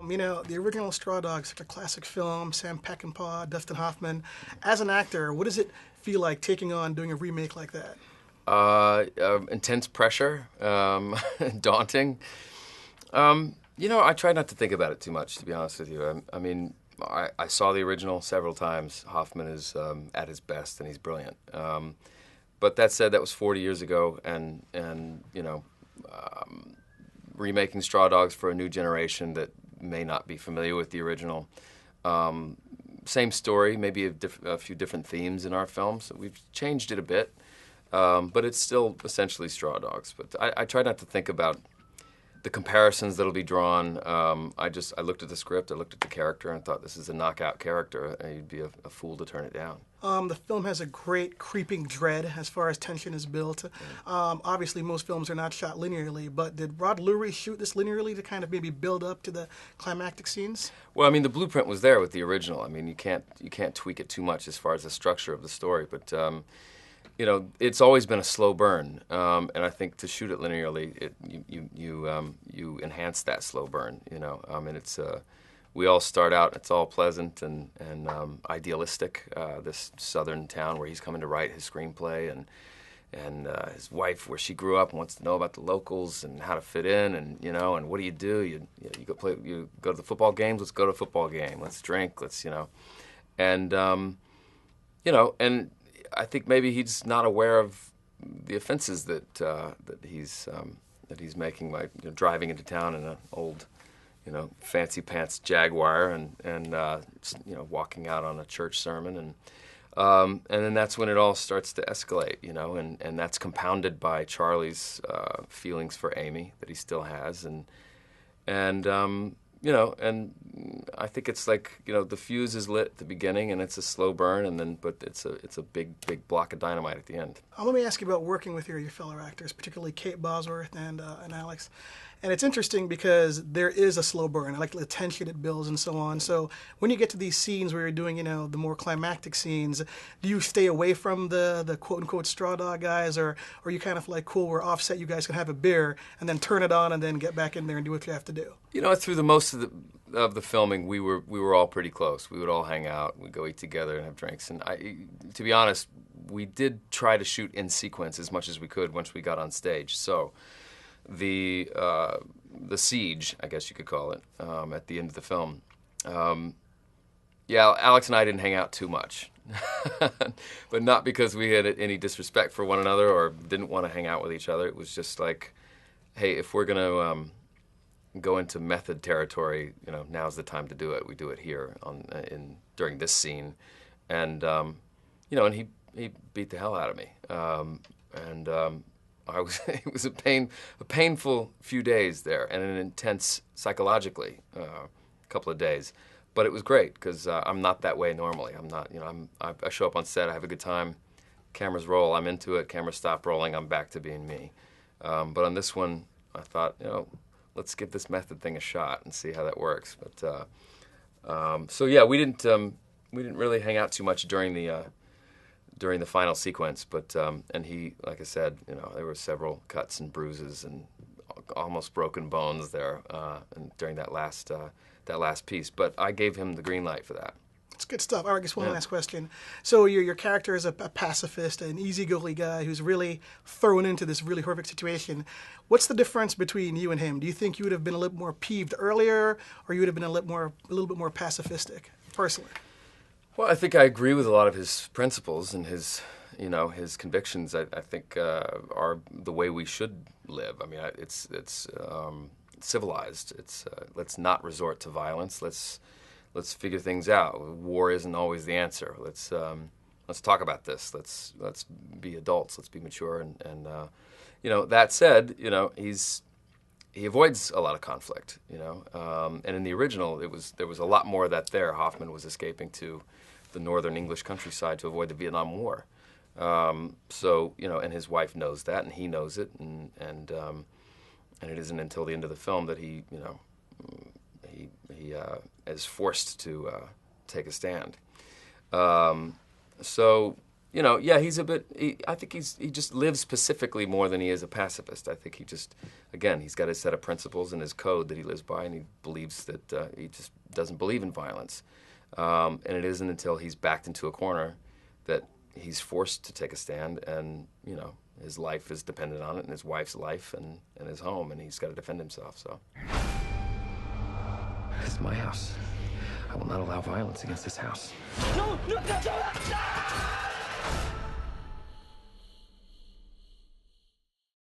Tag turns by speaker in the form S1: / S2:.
S1: The original Straw Dogs, such a classic film, Sam Peckinpah, Dustin Hoffman. As an actor, what does it feel like taking on doing a remake like that?
S2: Intense pressure, daunting. I try not to think about it too much, to be honest with you. I saw the original several times. Hoffman is at his best, and he's brilliant. But that said, that was 40 years ago, and remaking Straw Dogs for a new generation that may not be familiar with the original. Same story, maybe a few different themes in our films. We've changed it a bit, but it's still essentially Straw Dogs. But I try not to think about the comparisons that'll be drawn. I looked at the script, I looked at the character, and thought, this is a knockout character, and you'd be a fool to turn it down.
S1: The film has a great creeping dread as far as tension is built. Obviously, most films are not shot linearly, but did Rod Lurie shoot this linearly to kind of maybe build up to the climactic scenes?
S2: Well, the blueprint was there with the original. You can't tweak it too much as far as the structure of the story, but it's always been a slow burn, and I think to shoot it linearly, you enhance that slow burn. We all start out, it's all pleasant and idealistic. This southern town where he's coming to write his screenplay, and his wife, where she grew up, wants to know about the locals and how to fit in, and what do? You go to the football games. Let's go to a football game. Let's drink. And I think maybe he's not aware of the offenses that he's making by driving into town in an old, fancy pants Jaguar and walking out on a church sermon, and then that's when it all starts to escalate, and that's compounded by Charlie's feelings for Amy that he still has, and I think it's like, the fuse is lit at the beginning, and it's a slow burn, but it's a big block of dynamite at the end.
S1: Let me ask you about working with your fellow actors, particularly Kate Bosworth and Alex. And it's interesting because there is a slow burn. I like the tension it builds and so on. So when you get to these scenes where you're doing, the more climactic scenes, do you stay away from the quote-unquote straw dog guys, or are you kind of like, cool, we're offset, you guys can have a beer, and then turn it on and then get back in there and do what you have to do?
S2: Through the most of the filming, we were all pretty close. We would all hang out, we'd go eat together and have drinks. And to be honest, we did try to shoot in sequence as much as we could once we got on stage. So the siege, I guess you could call it, at the end of the film. Alex and I didn't hang out too much, but not because we had any disrespect for one another or didn't want to hang out with each other. It was just like, hey, if we're gonna go into method territory, now's the time to do it. We do it here during this scene, and and he beat the hell out of me, it was a painful few days there, and an intense psychologically couple of days. But it was great because I'm not that way normally. I'm not, I show up on set, I have a good time, cameras roll, I'm into it, cameras stop rolling, I'm back to being me. But on this one, I thought, let's give this method thing a shot and see how that works. But we didn't really hang out too much during the final sequence, but and he, like I said, there were several cuts and bruises and almost broken bones there, and during that last piece. But I gave him the green light for that.
S1: It's good stuff. All right, just one last question. So your character is a pacifist, an easygoing guy who's really thrown into this really horrific situation. What's the difference between you and him? Do you think you would have been a little more peeved earlier, or you would have been a little bit more pacifistic, personally?
S2: Well, I think I agree with a lot of his principles and his convictions. I think are the way we should live. It's civilized. It's let's not resort to violence. Let's figure things out. War isn't always the answer. Let's talk about this. Let's be adults. Let's be mature. And that said, he avoids a lot of conflict. And in the original, there was a lot more of that there. Hoffman was escaping to the northern English countryside to avoid the Vietnam War. And his wife knows that, and he knows it, and it isn't until the end of the film that he is forced to take a stand. you know, yeah, he's a bit. I think he just lives pacifically more than he is a pacifist. I think he just, again, he's got his set of principles and his code that he lives by, and he believes that he just doesn't believe in violence. And it isn't until he's backed into a corner that he's forced to take a stand, and you know, his life is dependent on it, and his wife's life, and his home, and he's got to defend himself. So, this is my house. I will not allow violence against this house. No, no, no, no, no!